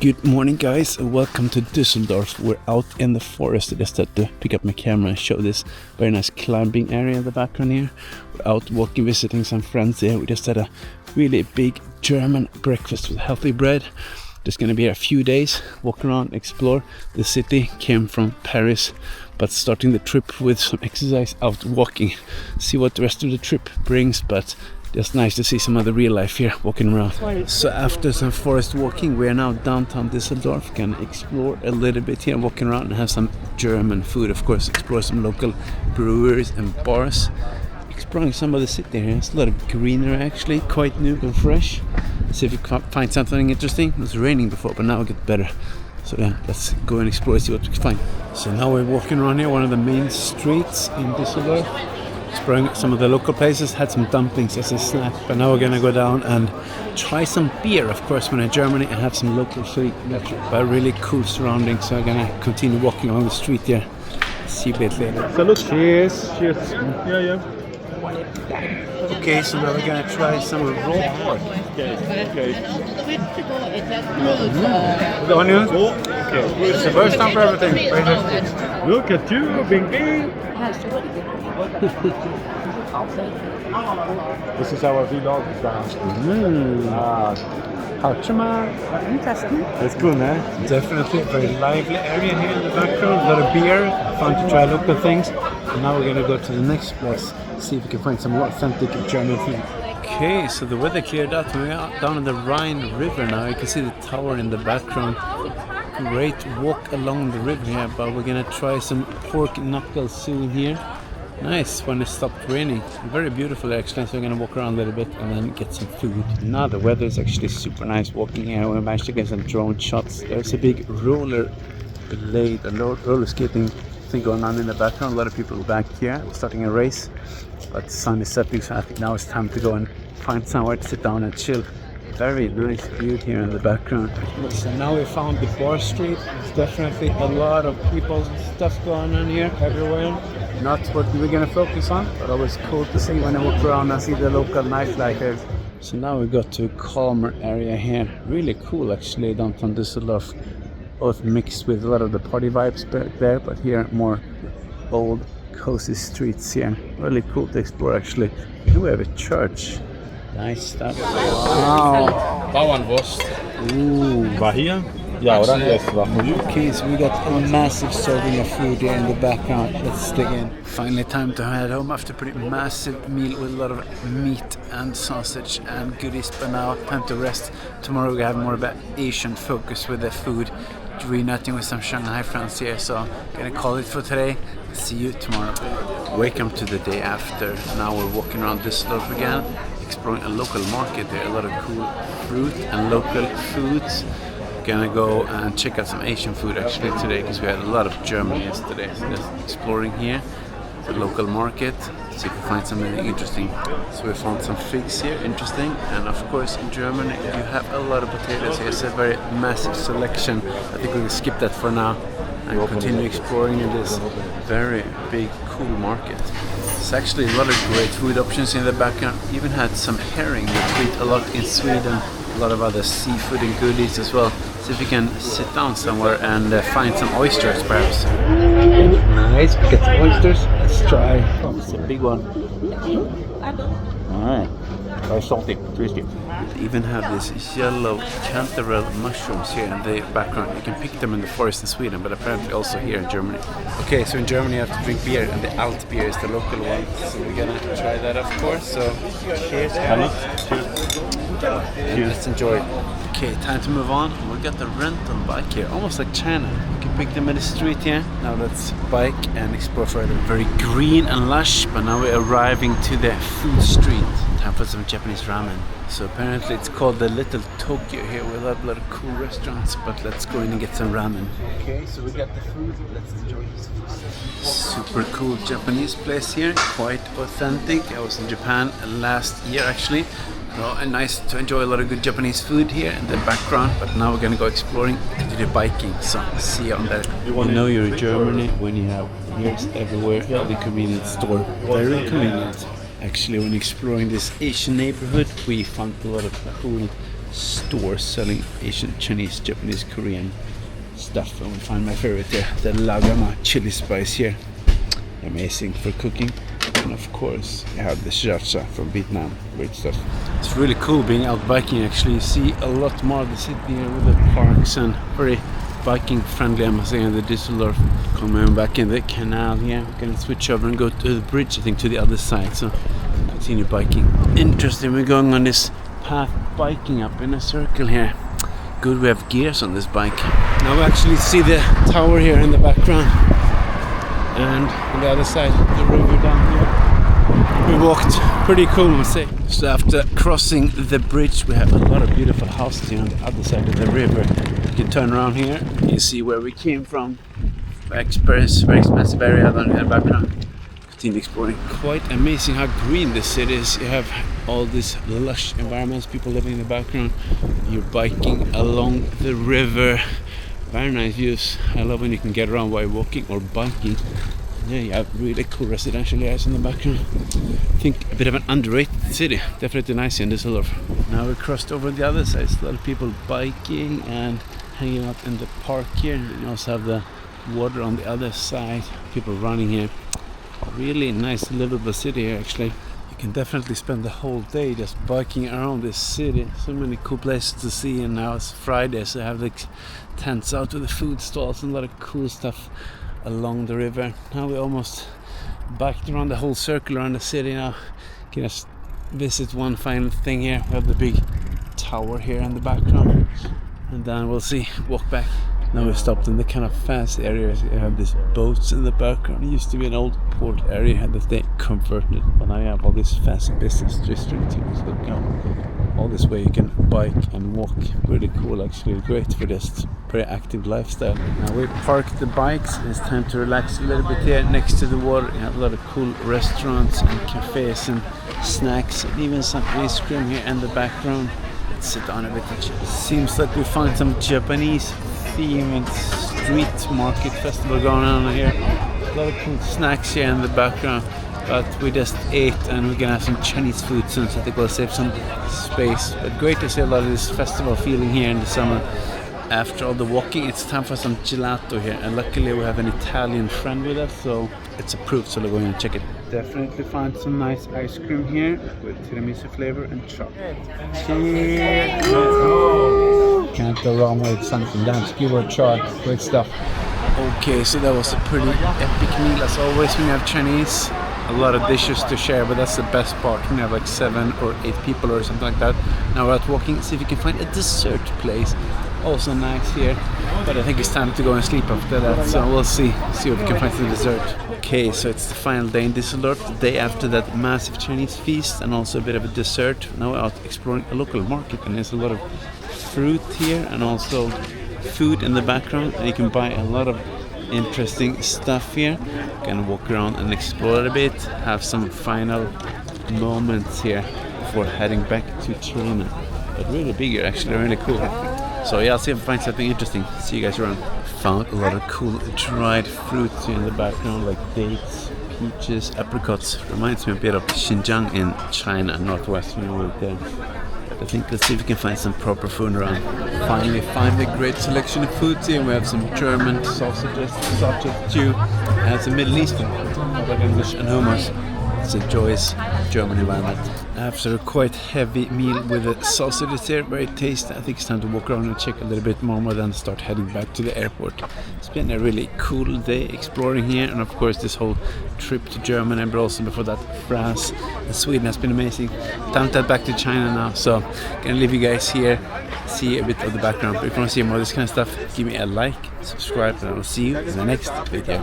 Good morning, guys, and welcome to Düsseldorf. We're out in the forest. I just had to pick up my camera and show this very nice climbing area in the background here. We're out walking, visiting some friends here. We just had a really big German breakfast with healthy bread. Just gonna be here a few days, walk around, explore the city. Came from Paris, but starting the trip with some exercise, out walking. See what the rest of the trip brings, but just nice to see some of the real life here, walking around. So after some forest walking, we are now downtown Düsseldorf. Gonna explore a little bit here, walking around and have some German food, of course. Explore some local breweries and bars. Exploring some of the city here. It's a lot of greenery actually, quite new and fresh. See if we can find something interesting. It was raining before, but now it gets better. So yeah, let's go and explore, see what we can find. So now we're walking around here, one of the main streets in Düsseldorf. Exploring some of the local places, had some dumplings as a snack, but now we're gonna go down and try some beer, of course, when in Germany, and have some local food. But really cool surroundings, so I'm gonna continue walking along the street here. See you a bit later. Salute. Cheers. Cheers. Yeah. Okay, so now we're gonna try some raw pork. Okay. The onions? Okay. It's the first time for everything. Very tasty. Look at you, Bing Bing. This is our vlog. Interesting. That's cool, man. Definitely a very lively area here in the background. A lot of beer. Fun to try local things. And now we're gonna go to the next place. See if we can find some more authentic German food. Okay, so the weather cleared out. We're out down on the Rhine River now. You can see the tower in the background. Great walk along the river here, but we're gonna try some pork knuckle soon here. Nice when it stopped raining. Very beautiful actually, so we're gonna walk around a little bit and then get some food. Now the weather is actually super nice walking here. We managed to get some drone shots. There's a big roller blade, a roller skating thing going on in the background. A lot of people back here starting a race, but the sun is setting, so I think now it's time to go and find somewhere to sit down and chill. Very nice view here in the background. So now we found the bar street. There's definitely a lot of people and stuff going on here everywhere. Not what we're gonna focus on, but always cool to see when I walk around and see the local nightlife here. So now we got to a calmer area here. Really cool actually, downtown Düsseldorf. Both mixed with a lot of the party vibes back there, but here more old cozy streets here. Really cool to explore actually. Here we have a church. Nice stuff. Wow. Bauernwurst. Ooh. War hier? Ja, oder? Yes, war. Okay, so we got a massive serving of food here in the background. Let's dig in. Finally time to head home after a pretty massive meal with a lot of meat and sausage and goodies. But now time to rest. Tomorrow we have more of an Asian focus with the food. Reuniting with some Shanghai friends here, so gonna call it for today. See you tomorrow. Welcome to the day after. Now we're walking around Düsseldorf again, exploring a local market there. A lot of cool fruit and local foods. Gonna go and check out some Asian food actually today, because we had a lot of German yesterday. So just exploring here, the local market, see if we find something interesting. So we found some figs here, interesting, and of course in Germany you have a lot of potatoes here. It's a very massive selection. I think we will skip that for now and continue exploring in this very big, cool market. There's actually a lot of great food options in the background. Even had some herring, which we eat a lot in Sweden. A lot of other seafood and goodies as well. See if we can sit down somewhere and find some oysters perhaps. Nice, we get some oysters. Let's try. Oh, it's a big one. Alright. Very salty, tasty. They even have these yellow cantaloupe mushrooms here in the background. You can pick them in the forest in Sweden, but apparently also here in Germany. Okay, so in Germany you have to drink beer, and the alt beer is the local one. So we're gonna try that, of course. So cheers. Let's enjoy it. Okay, time to move on. We got the rental bike here, almost like China. You can pick them in the street here. Now let's bike and explore further. Very green and lush, but now we're arriving to the food street. Time for some Japanese ramen. So apparently it's called the Little Tokyo here. We have a lot of cool restaurants, but let's go in and get some ramen. Okay, so we got the food. Let's enjoy this. Super cool Japanese place here, quite authentic. I was in Japan last year actually. And nice to enjoy a lot of good Japanese food here in the background, but now we're gonna go exploring, continue biking, so see you on there. You know you're in Germany when you have beers everywhere at the convenience store. Very convenient. Actually, when exploring this Asian neighborhood, we found a lot of cool stores selling Asian, Chinese, Japanese, Korean stuff. And we find my favorite there, the lagama chili spice here. Amazing for cooking. And of course, you have the sriracha from Vietnam. Great stuff. It's really cool being out biking actually. You see a lot more of the city here with the parks and very biking friendly, I must say, in the Düsseldorf. Coming back in the canal here. We're gonna switch over and go to the bridge, I think, to the other side. So continue biking. Interesting, we're going on this path biking up in a circle here. Good, we have gears on this bike. Now we actually see the tower here in the background. And on the other side, the river down here. We walked pretty cool, I must say. So after crossing the bridge, we have a lot of beautiful houses here on the other side of the river. You can turn around here, you see where we came from. Very expensive area down in the background. Continue exploring. Quite amazing how green this city is. You have all these lush environments, people living in the background. You're biking along the river. Very nice views. I love when you can get around while walking or biking. Yeah, you have really cool residential areas in the background. I think a bit of an underrated city. Definitely nice in Düsseldorf. Now we crossed over the other side. A lot of people biking and hanging out in the park here. And you also have the water on the other side. People running here. Really nice, livable city here actually. You can definitely spend the whole day just biking around this city. So many cool places to see, and now it's Friday, so I have like tents out with the food stalls and a lot of cool stuff along the river. Now we almost biked around the whole circle around the city now. Can just visit one final thing here. We have the big tower here in the background, and then we'll see, walk back. Now we stopped in the kind of fancy areas. You have these boats in the background. It used to be an old port area that they converted, but now you have all this fancy business district. So all this way you can bike and walk. Really cool actually, great for this very active lifestyle. Now we parked the bikes. It's time to relax a little bit here next to the water. You have a lot of cool restaurants and cafes and snacks, and even some ice cream here in the background. Let's sit down a bit. It seems like we found some Japanese themed street market festival going on here. A lot of cool snacks here in the background, but we just ate and we're gonna have some Chinese food soon, so I think we'll save some space. But great to see a lot of this festival feeling here in the summer. After all the walking, it's time for some gelato here, and luckily we have an Italian friend with us, so it's approved, so we're going to check it. Definitely find some nice ice cream here with tiramisu flavor and chocolate. Cheers! Can't go wrong with something. Let's give it a try. Great stuff. Okay, so that was a pretty epic meal as always when you have Chinese. A lot of dishes to share, but that's the best part when you have like 7 or 8 people or something like that. Now we're out walking, see if we can find a dessert place. Also nice here, but I think it's time to go and sleep after that, so we'll see what we can find for the dessert. Okay, so it's the final day in Düsseldorf, the day after that massive Chinese feast and also a bit of a dessert. Now we're out exploring a local market, and there's a lot of fruit here and also food in the background, and you can buy a lot of interesting stuff here. Gonna walk around and explore a bit, have some final moments here before heading back to China. But really big here actually, really cool. So yeah, I'll see if I find something interesting. See you guys around. Found a lot of cool dried fruits here in the background, like dates, peaches, apricots. Reminds me a bit of Xinjiang in China, northwestern right there. But I think let's see if we can find some proper food around. Finally find a great selection of foods here. We have some German sausages, sausage stew, and some Middle Eastern, like English and hummus. It's a joyous German environment. After a quite heavy meal with the sausages here, very tasty, I think it's time to walk around and check a little bit more than start heading back to the airport. It's been a really cool day exploring here, and of course this whole trip to Germany, but also before that France and Sweden has been amazing. Time to head back to China now, so gonna leave you guys here, see a bit of the background. But if you want to see more of this kind of stuff, give me a like, subscribe, and I will see you in the next video.